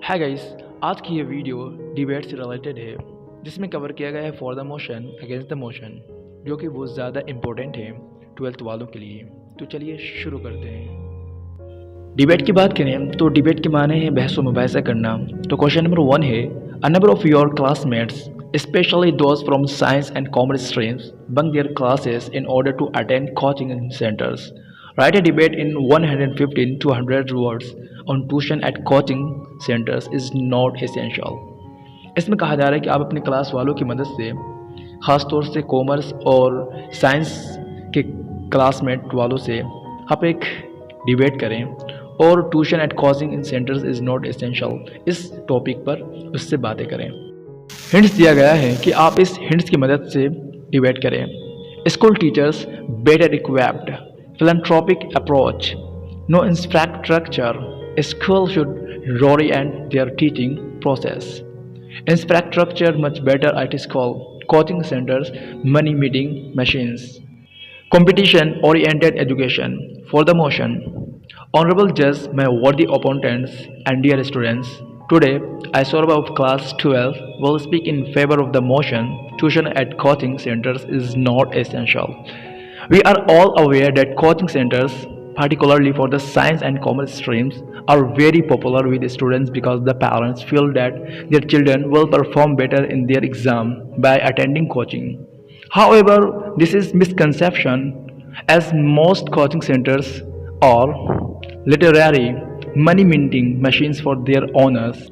Hi guys, आज की ये वीडियो डिबेट से रिलेटेड है जिसमें कवर किया गया है for the motion against the motion, जो कि बहुत ज़्यादा इम्पोर्टेंट है 12th वालों के लिए। तो चलिए शुरू करते हैं। डिबेट की बात करें तो डिबेट के माने हैं बहस व मुबाहिसा करना। तो क्वेश्चन नंबर 1 है, a number of your classmates especially those from science and commerce streams bunk their classes in order to attend coaching centers. Write a debate in 115 to 100 words on tuition at coaching centers is not essential. इसमें कहा जा रहा है कि आप अपने class वालों की मदद से, ख़ास तौर से कॉमर्स और साइंस के क्लासमेट वालों से आप एक डिबेट करें और tuition at coaching centres is not essential, इस टॉपिक पर उससे बातें करें। हिंट्स दिया गया है कि आप इस हिंट्स की मदद से डिबेट करें। School teachers better equipped, philanthropic approach, no infrastructure, school should reorient their teaching process. Infrastructure much better at school, coaching centers, money meeting machines. Competition oriented education. For the motion, honorable judge, my worthy opponents and dear students, today I Saurabh of class 12 will speak in favor of the motion tuition at coaching centers is not essential. We are all aware that coaching centers, particularly for the science and commerce streams, are very popular with students because the parents feel that their children will perform better in their exam by attending coaching. However, this is misconception, as most coaching centers are literary money minting machines for their owners.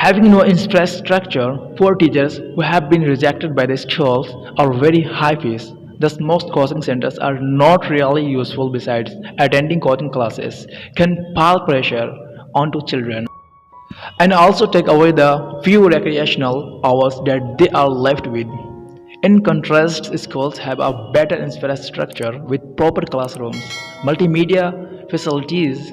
Having no infrastructure, poor teachers who have been rejected by the schools are very high fees. Thus, most coaching centers are not really useful. Besides, attending coaching classes can pile pressure onto children and also take away the few recreational hours that they are left with. In contrast, schools have a better infrastructure with proper classrooms, multimedia facilities,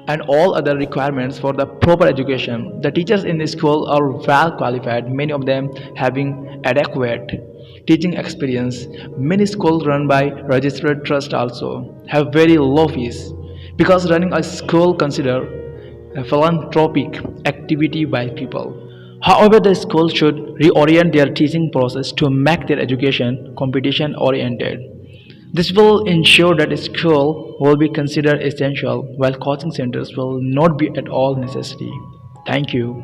and all other requirements for the proper education. The teachers in the school are well qualified, many of them having adequate teaching experience. Many schools run by registered trust also have very low fees because running a school consider a philanthropic activity by people. However, the school should reorient their teaching process to make their education competition oriented. This will ensure that school will be considered essential while coaching centers will not be at all necessary. Thank you.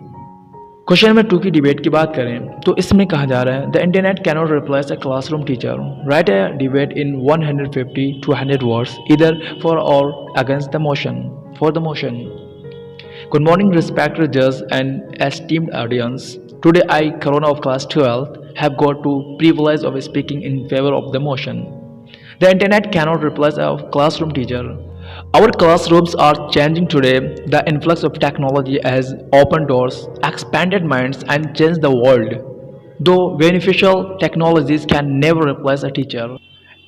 Question number 2 की debate की बात करें तो इसमें कहा जा रहा है, the internet cannot replace a classroom teacher. Right a debate in 150 to 100 words either for or against the motion. For the motion. Good morning, respected judge and esteemed audience. Today I, Corona of class 12, have got to privilege of speaking in favor of the motion. The internet cannot replace a classroom teacher. Our classrooms are changing today. The influx of technology has opened doors, expanded minds, and changed the world. Though beneficial technologies can never replace a teacher,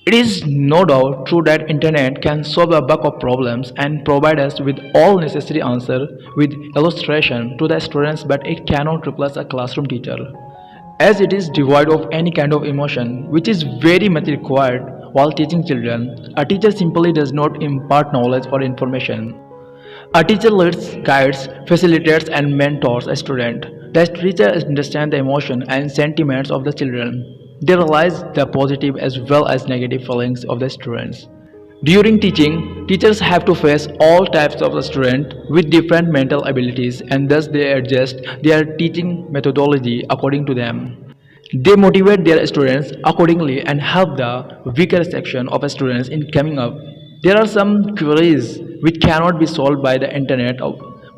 it is no doubt true that internet can solve a bulk of problems and provide us with all necessary answers with illustration to the students, but it cannot replace a classroom teacher, as it is devoid of any kind of emotion, which is very much required while teaching children. A teacher simply does not impart knowledge or information. A teacher leads, guides, facilitates, and mentors a student. The teacher understands the emotion and sentiments of the children. They realize the positive as well as negative feelings of the students. During teaching, teachers have to face all types of the student with different mental abilities, and thus they adjust their teaching methodology according to them. They motivate their students accordingly and help the weaker section of students in coming up. There are some queries which cannot be solved by the internet,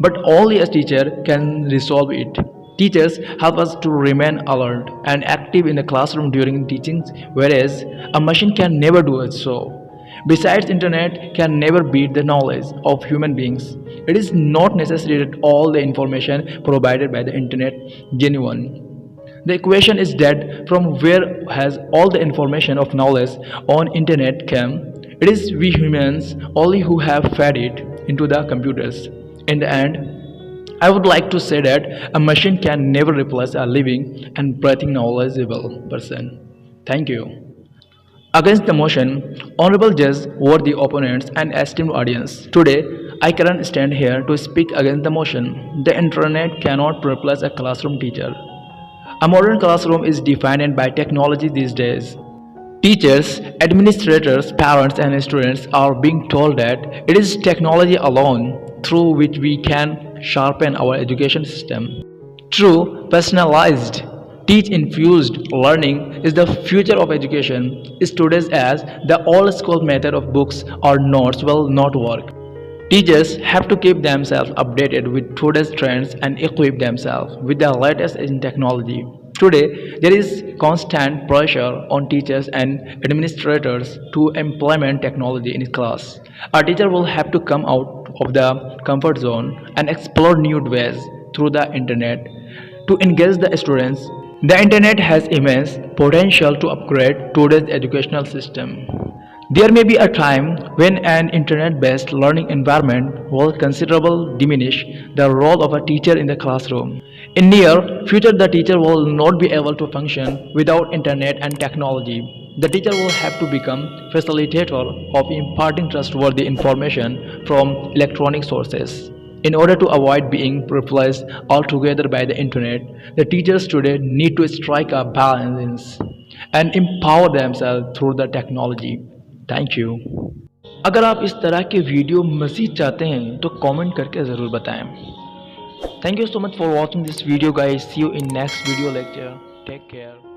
but only a teacher can resolve it. Teachers help us to remain alert and active in the classroom during teaching, whereas a machine can never do it so. Besides, internet can never beat the knowledge of human beings. It is not necessary that all the information provided by the internet genuine. The equation is that from where has all the information of knowledge on internet come? It is we humans only who have fed it into the computers. In the end, I would like to say that a machine can never replace a living and breathing knowledgeable person. Thank you. Against the motion, honorable judge, worthy opponents, and esteemed audience, today I can't stand here to speak against the motion. The internet cannot replace a classroom teacher. A modern classroom is defined by technology these days. Teachers, administrators, parents, and students are being told that it is technology alone through which we can sharpen our education system. True, personalized, teach-infused learning is the future of education. Students, as the old school method of books or notes will not work. Teachers have to keep themselves updated with today's trends and equip themselves with the latest in technology. Today, there is constant pressure on teachers and administrators to implement technology in class. A teacher will have to come out of the comfort zone and explore new ways through the internet to engage the students. The internet has immense potential to upgrade today's educational system. There may be a time when an internet-based learning environment will considerably diminish the role of a teacher in the classroom. In near future, the teacher will not be able to function without internet and technology. The teacher will have to become facilitator of imparting trustworthy information from electronic sources. In order to avoid being replaced altogether by the internet, the teachers today need to strike a balance and empower themselves through the technology. Thank you. अगर आप इस तरह के video मज़ीद चाहते हैं तो comment करके ज़रूर बताएं। Thank you so much for watching this video guys. See you in next video lecture. Take care.